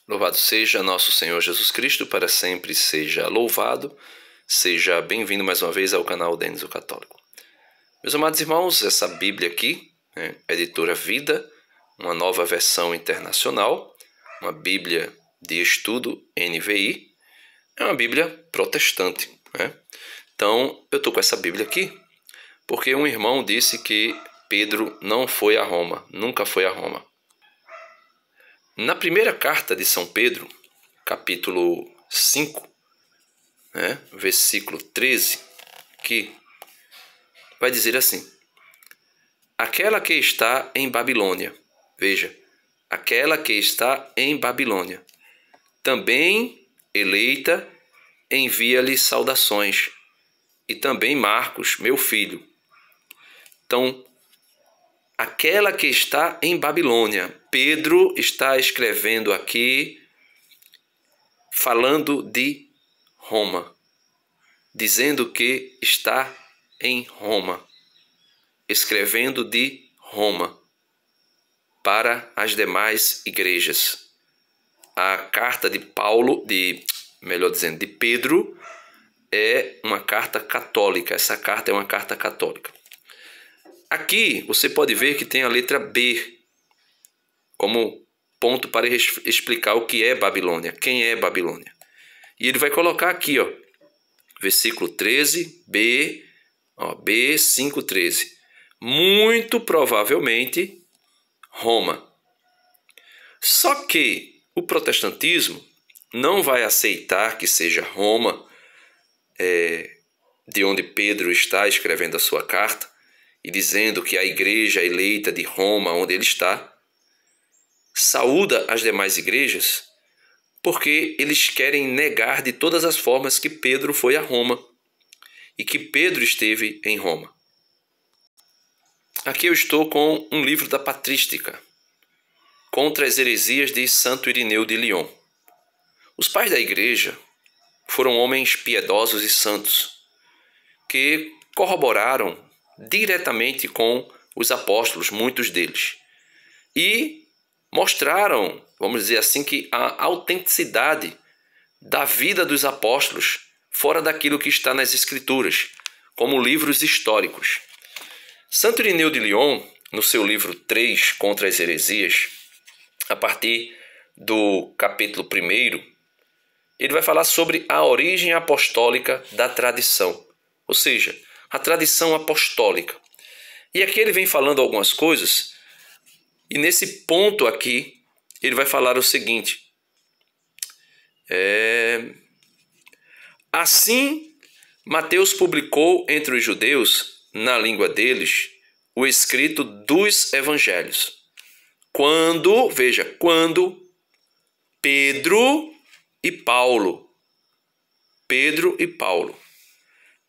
Louvado seja nosso Senhor Jesus Cristo, para sempre seja louvado. Seja bem-vindo mais uma vez ao canal Denis o Católico. Meus amados irmãos, essa Bíblia aqui, Editora Vida, uma nova versão internacional, uma Bíblia de estudo NVI, é uma Bíblia protestante. Então, eu estou com essa Bíblia aqui porque um irmão disse que Pedro não foi a Roma, nunca foi a Roma. Na primeira carta de São Pedro, capítulo 5, versículo 13, que vai dizer assim: aquela que está em Babilônia, veja, aquela que está em Babilônia, também eleita, envia-lhe saudações, e também Marcos, meu filho. Então, aquela que está em Babilônia, Pedro está escrevendo aqui, falando de Roma, dizendo que está em Roma, escrevendo de Roma para as demais igrejas. A carta de Pedro, é uma carta católica. Essa carta é uma carta católica. Aqui você pode ver que tem a letra B como ponto para explicar o que é Babilônia, quem é Babilônia. E ele vai colocar aqui, versículo 13, B 5:13. Muito provavelmente Roma. Só que o protestantismo não vai aceitar que seja Roma, de onde Pedro está escrevendo a sua carta, e dizendo que a igreja eleita de Roma, onde ele está, saúda as demais igrejas, porque eles querem negar de todas as formas que Pedro foi a Roma e que Pedro esteve em Roma. Aqui eu estou com um livro da Patrística, Contra as Heresias de Santo Irineu de Lyon. Os pais da igreja foram homens piedosos e santos, que corroboraram diretamente com os apóstolos, muitos deles, e mostraram, vamos dizer assim, que a autenticidade da vida dos apóstolos fora daquilo que está nas Escrituras, como livros históricos. Santo Irineu de Lyon, no seu livro 3, Contra as Heresias, a partir do capítulo 1, ele vai falar sobre a origem apostólica da tradição, ou seja, a tradição apostólica. E aqui ele vem falando algumas coisas, e nesse ponto aqui, ele vai falar o seguinte: assim, Mateus publicou entre os judeus, na língua deles, o escrito dos evangelhos. Quando Pedro e Paulo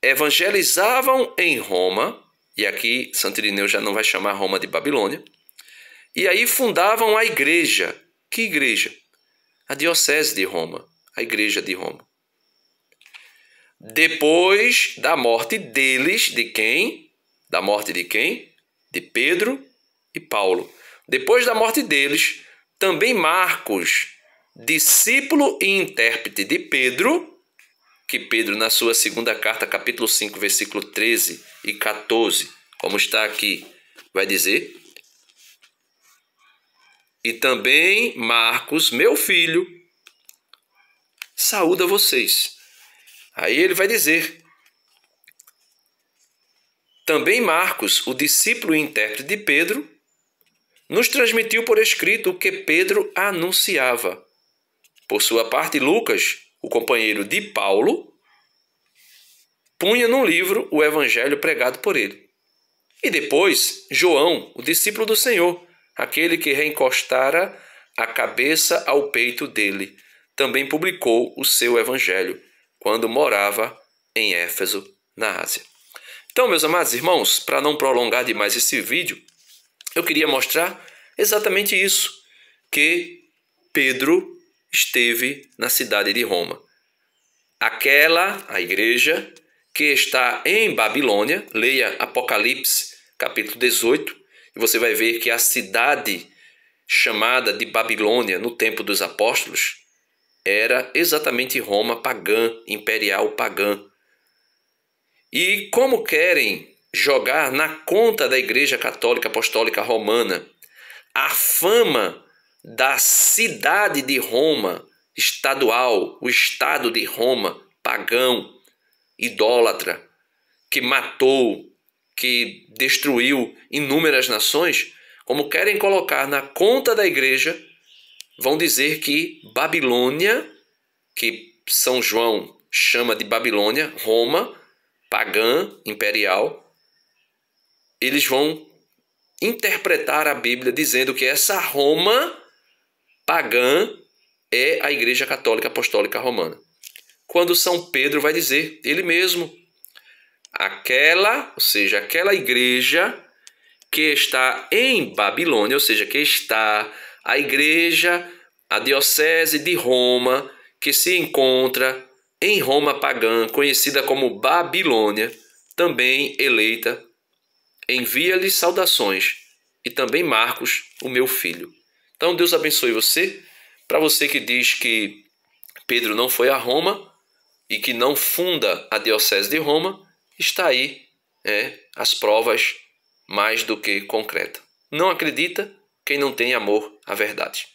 evangelizavam em Roma, e aqui Santo Irineu já não vai chamar Roma de Babilônia, e aí fundavam a igreja. Que igreja? A diocese de Roma, a igreja de Roma. Depois da morte deles, de quem? Da morte de quem? De Pedro e Paulo. Depois da morte deles, também Marcos, discípulo e intérprete de Pedro, que Pedro, na sua segunda carta, capítulo 5, versículo 13 e 14, como está aqui, vai dizer: e também Marcos, meu filho, saúda vocês. Aí ele vai dizer: também Marcos, o discípulo e intérprete de Pedro, nos transmitiu por escrito o que Pedro anunciava. Por sua parte, Lucas, o companheiro de Paulo, punha num livro o evangelho pregado por ele. E depois, João, o discípulo do Senhor, aquele que reencostara a cabeça ao peito dele, também publicou o seu evangelho quando morava em Éfeso, na Ásia. Então, meus amados irmãos, para não prolongar demais esse vídeo, eu queria mostrar exatamente isso, que Pedro esteve na cidade de Roma. A igreja que está em Babilônia, leia Apocalipse, capítulo 18, e você vai ver que a cidade chamada de Babilônia no tempo dos apóstolos, era exatamente Roma pagã, imperial pagã. E como querem jogar na conta da Igreja Católica Apostólica Romana a fama da cidade de Roma, estadual, o estado de Roma, pagão, idólatra, que matou, que destruiu inúmeras nações, como querem colocar na conta da igreja, vão dizer que Babilônia, que São João chama de Babilônia, Roma, pagã, imperial, eles vão interpretar a Bíblia dizendo que essa Roma pagã é a Igreja Católica Apostólica Romana. Quando São Pedro vai dizer, ele mesmo, ou seja, aquela igreja que está em Babilônia, ou seja, que está a igreja, a diocese de Roma, que se encontra em Roma pagã, conhecida como Babilônia, também eleita, envia-lhe saudações, e também Marcos, o meu filho. Então Deus abençoe você. Para você que diz que Pedro não foi a Roma e que não funda a diocese de Roma, está aí as provas mais do que concretas. Não acredita quem não tem amor à verdade.